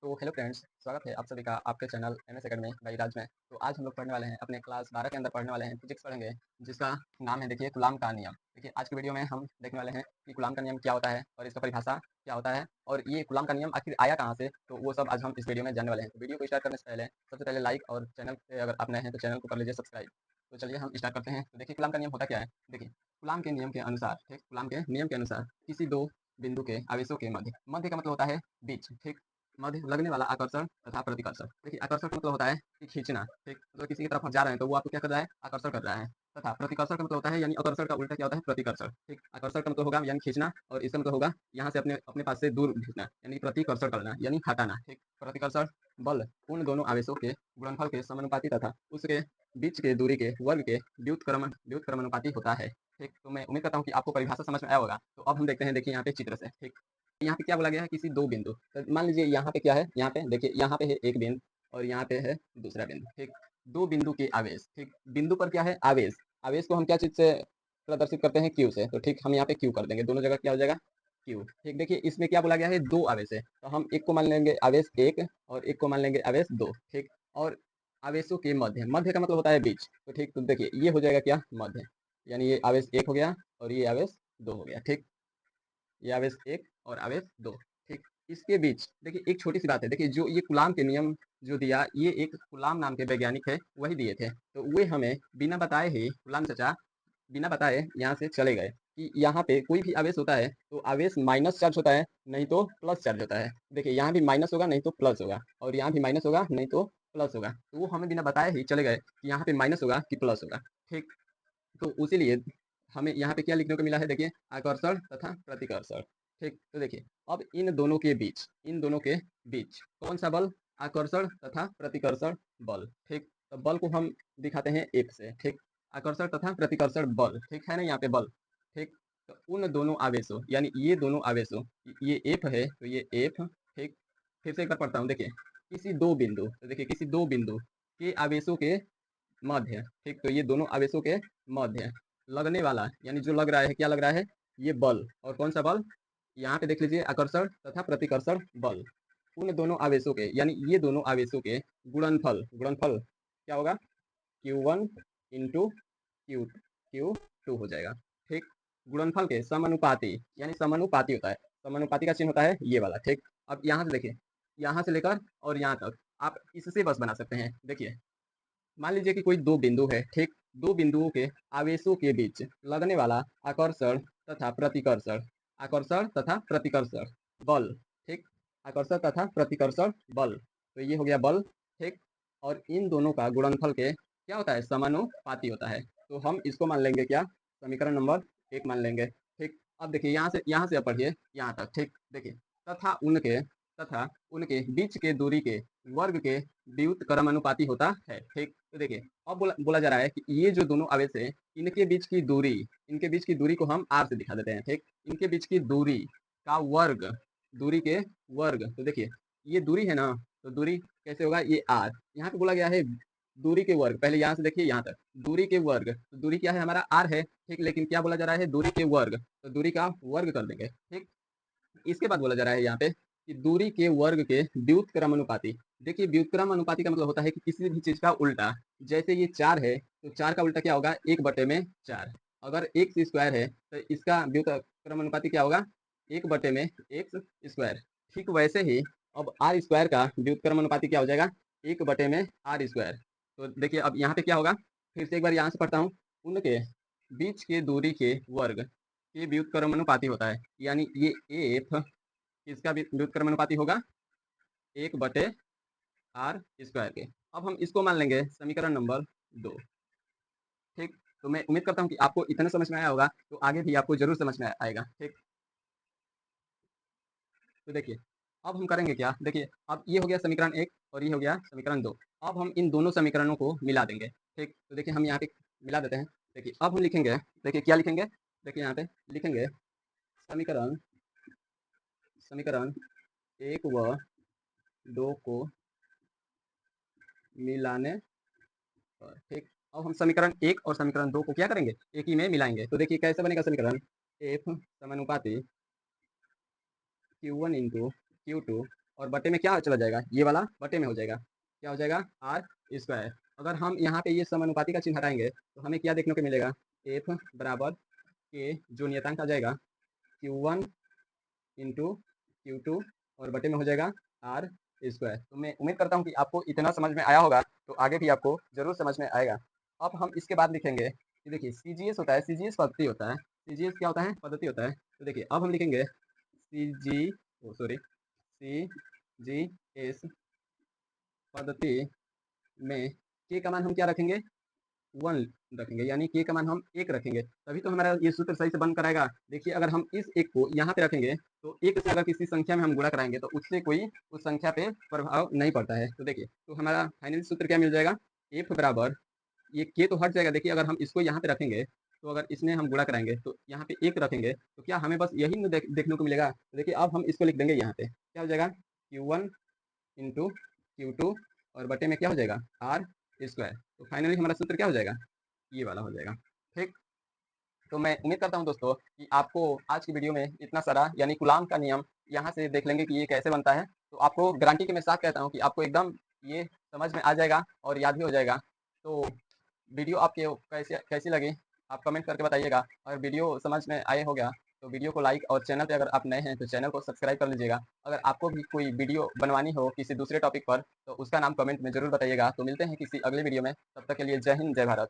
तो hello friends, स्वागत है आप सभी का आपके चैनल एमएस अकेडमी बाई राज में। तो आज हम लोग पढ़ने वाले हैं अपने क्लास 12 के अंदर पढ़ने वाले हैं, फिजिक्स पढ़ेंगे, जिसका नाम है देखिए कूलाम का नियम। देखिए आज की वीडियो में हम देखने वाले हैं कि कूलाम का नियम क्या होता है और इसका परिभाषा क्या होता है और ये कूलाम का नियम आखिर आया कहाँ से, तो वो सब आज हम इस वीडियो में जानने वाले हैं। तो वीडियो को स्टार्ट करने से पहले सबसे पहले लाइक और चैनल पे अगर आप नए हैं तो चैनल को कर लीजिए सब्सक्राइब। तो चलिए हम स्टार्ट करते हैं। तो देखिए कूलाम का नियम होता क्या है। देखिए कूलाम के नियम के अनुसार, ठीक, कूलाम के नियम के अनुसार किसी दो बिंदु के आवेशों के मध्य, मध्य का मतलब होता है बीच, ठीक, मध्य लगने वाला आकर्षण तथा प्रतिकर्षण। देखिए आकर्षण का मतलब होता है कि खींचना, ठीक, मतलब किसी की तरफ आप जा रहे हैं तो वो आपको क्या कर रहा है, आकर्षण कर रहा है। तथा प्रतिकर्षण का मतलब होता है, यानी आकर्षण का उल्टा क्या होता है, प्रतिकर्षण, ठीक। आकर्षण का मतलब होगा यानी खींचना और इसका मतलब होगा यहाँ से अपने अपने पास से दूर खींचना, यानी प्रतिकर्षण करना यानी हटाना, ठीक। प्रतिकर्षण बल उन दोनों आवेशों के गुणनफल के समानुपाती तथा उसके बीच के दूरी के वर्ग के व्युत्क्रमानुपाती होता है, ठीक। तो मैं उम्मीद करता हूँ कि आपको परिभाषा समझ में आया होगा। तो अब हम देखते हैं, देखिए यहाँ पे चित्र से, ठीक। यहाँ पे क्या बोला गया है, किसी दो बिंदु, तो मान लीजिए यहाँ पे क्या है, यहाँ पे देखिए यहाँ पे है एक बिंदु और यहाँ पे है दूसरा बिंदु, ठीक। दो बिंदु के आवेश, ठीक, बिंदु पर क्या है, आवेश। आवेश को हम क्या चीज से प्रदर्शित करते हैं, क्यू से। तो ठीक, हम यहाँ पे क्यू कर देंगे, दोनों जगह क्या हो जाएगा, क्यू, ठीक। देखिए इसमें क्या बोला गया है, दो आवेश है, तो हम एक को मान लेंगे आवेश एक और एक को मान लेंगे आवेश दो, ठीक। और आवेशों के मध्य, मध्य का मतलब होता है बीच, तो ठीक, तो देखिए ये हो जाएगा क्या, मध्य, यानी ये आवेश एक हो गया और ये आवेश दो हो गया, ठीक। ये आवेश एक और आवेश दो, ठीक। इसके बीच देखिए एक छोटी सी बात है, देखिए जो ये कूलाम के नियम जो दिया, ये एक कूलाम नाम के वैज्ञानिक है वही दिए थे। तो वे हमें बिना बताए ही, कूलाम चाचा बिना बताए यहाँ से चले गए कि यहाँ पे कोई भी आवेश होता है तो आवेश माइनस चार्ज होता है, नहीं तो प्लस चार्ज होता है। देखिए यहाँ भी माइनस होगा नहीं तो प्लस होगा, और यहाँ भी माइनस होगा नहीं तो प्लस होगा। तो वो हमें बिना बताए ही चले गए कि यहाँ पे माइनस होगा कि प्लस होगा, ठीक। तो उसीलिए हमें यहाँ पे क्या लिखने को मिला है, देखिए आकर्षण तथा प्रतिकर्षण, ठीक। तो देखिए अब इन दोनों के बीच, इन दोनों के बीच कौन सा बल, आकर्षण तथा प्रतिकर्षण बल, ठीक। तो बल को हम दिखाते हैं एफ से, ठीक। आकर्षण तथा प्रतिकर्षण बल, ठीक है ना, यहाँ पे बल, ठीक। तो उन दोनों आवेशों, यानी ये दोनों आवेशों, ये एफ है तो ये एफ, ठीक। फिर से एक बार पढ़ता हूँ, देखिए किसी दो बिंदु, तो देखिए किसी दो बिंदु के आवेशों के मध्य, ठीक। तो ये दोनों आवेशों के मध्य लगने वाला, यानी जो लग रहा है, क्या लग रहा है, ये बल। और कौन सा बल, यहाँ पे देख लीजिए आकर्षण तथा प्रतिकर्षण बल। उन दोनों आवेशों के, यानी ये दोनों आवेशों के गुणनफल, गुणनफल क्या होगा, Q1 इंटू Q2 हो जाएगा, ठीक। गुणनफल के समानुपाती, यानी समानुपाती होता है, समानुपाती का चिन्ह होता है ये वाला, ठीक। अब यहाँ से देखिए, यहाँ से लेकर और यहाँ तक आप इससे बस बना सकते हैं। देखिए मान लीजिए कि कोई दो बिंदु है, ठीक। दो बिंदुओं के आवेशों के बीच लगने वाला आकर्षण तथा प्रतिकर्षण, आकर्षण तथा प्रतिकर्षण बल, ठीक। आकर्षण तथा प्रतिकर्षण बल, तो ये हो गया बल, ठीक। और इन दोनों का गुणनफल के क्या होता है, समानुपाती होता है। तो हम इसको मान लेंगे क्या, समीकरण नंबर एक मान लेंगे, ठीक। अब देखिए यहाँ से अब पढ़िए यहाँ तक, ठीक। देखिए तथा उनके बीच के दूरी के वर्ग के व्युत्क्रमानुपाती होता है, ठीक। तो देखिए अब बोला जा रहा है कि ये जो दोनों आवेश है, इनके बीच की दूरी, इनके बीच की दूरी को हम आर से दिखा देते हैं, ठीक। इनके बीच की दूरी का वर्ग, दूरी के वर्ग, तो देखिए ये दूरी है ना, तो दूरी कैसे होगा, ये आर, यहाँ पे बोला गया है दूरी के वर्ग। पहले यहाँ से देखिए यहाँ तक दूरी के वर्ग, तो दूरी क्या है, हमारा आर है, ठीक। लेकिन क्या बोला जा रहा है, दूरी के वर्ग, तो दूरी का वर्ग कर देंगे, ठीक। इसके बाद बोला जा रहा है यहाँ पे कि दूरी के वर्ग के व्युत्क्रमानुपाती। देखिए व्युत्क्रमानुपाती का मतलब होता है कि किसी भी चीज का उल्टा, जैसे ये चार है तो चार का उल्टा क्या होगा, एक बटे में चार। अगर एक्स स्क्वायर है तो इसका व्युत्क्रमानुपाती क्या होगा, एक बटे में एक्स स्क्वायर। ठीक वैसे ही अब आर स्क्वायर का व्युत्क्रमानुपाती क्या हो जाएगा, एक बटे में आर स्क्वायर। तो देखिए अब यहाँ पे क्या होगा, फिर से एक बार यहाँ से पढ़ता हूँ, उनके बीच के दूरी के वर्ग के व्युत्क्रमानुपाती होता है, यानी ये एफ इसका भी व्युत्क्रमानुपाती होगा एक बटे आर स्क्वायर के। अब हम इसको मान लेंगे समीकरण नंबर दो, ठीक। तो मैं उम्मीद करता हूँ कि आपको इतना समझ में आया होगा, तो आगे भी आपको जरूर समझ में आएगा, ठीक। तो देखिए अब हम करेंगे क्या, देखिए अब ये हो गया समीकरण एक और ये हो गया समीकरण दो। अब हम इन दोनों समीकरणों को मिला देंगे, ठीक। तो देखिए हम यहाँ पे मिला देते हैं। देखिए अब हम लिखेंगे, देखिए क्या लिखेंगे, देखिए यहाँ पे लिखेंगे समीकरण, समीकरण एक व दो को मिलाने पर, ठीक। अब हम समीकरण एक और समीकरण दो को क्या करेंगे, एक ही में मिलाएंगे। तो देखिए कैसे बनेगा समीकरण, एफ समानुपाती Q1 इंटू Q2 और बटे में क्या चला जाएगा, ये वाला बटे में हो जाएगा, क्या हो जाएगा आर स्क्वायर। अगर हम यहाँ पे ये समानुपाती का चिन्ह हटाएंगे तो हमें क्या देखने को मिलेगा, एफ बराबर के जो नियतांक आ जाएगा Q1 इंटू Q2 और बटे में हो जाएगा आर स्क्वायर। तो मैं उम्मीद करता हूँ कि आपको इतना समझ में आया होगा, तो आगे भी आपको जरूर समझ में आएगा। अब हम इसके बाद लिखेंगे कि देखिए सीजीएस होता है, सीजीएस पद्धति होता है, सीजीएस क्या होता है, पद्धति होता है। तो देखिए अब हम लिखेंगे सीजीएस पद्धति में के का मान हम क्या रखेंगे, 1 रखेंगे, यानी के का मान हम 1 रखेंगे, तभी तो हमारा ये सूत्र सही से बन कर आएगा। देखिए अगर हम इस 1 को यहाँ पे रखेंगे तो 1 से अगर किसी संख्या में हम गुणा कराएंगे तो उससे कोई उस संख्या पे प्रभाव नहीं पड़ता है। तो देखिए तो हमारा फाइनल सूत्र क्या मिल जाएगा, एफ बराबर ये के तो हट जाएगा। देखिए अगर हम इसको यहाँ पे रखेंगे तो अगर इसमें हम गुणा कराएंगे तो यहाँ पे 1 रखेंगे तो क्या हमें बस यही देखने को मिलेगा। तो देखिए अब हम इसको लिख देंगे, यहाँ पे क्या हो जाएगा Q1 इंटू Q2 और बटे में क्या हो जाएगा आर स्क्वायर। तो फाइनली हमारा सूत्र क्या हो जाएगा, ये वाला हो जाएगा। ठीक, तो मैं उम्मीद करता हूँ दोस्तों कि आपको आज की वीडियो में इतना सारा यानी कूलाम का नियम यहाँ से देख लेंगे कि ये कैसे बनता है, तो आपको गारंटी के मैं साथ कहता हूँ कि आपको एकदम ये समझ में आ जाएगा और याद भी हो जाएगा। तो वीडियो आपके कैसी लगी आप कमेंट करके बताइएगा। अगर वीडियो समझ में आए हो गया तो वीडियो को लाइक, और चैनल पे अगर आप नए हैं तो चैनल को सब्सक्राइब कर लीजिएगा। अगर आपको भी कोई वीडियो बनवानी हो किसी दूसरे टॉपिक पर तो उसका नाम कमेंट में जरूर बताइएगा। तो मिलते हैं किसी अगले वीडियो में, तब तक के लिए जय हिंद जय भारत।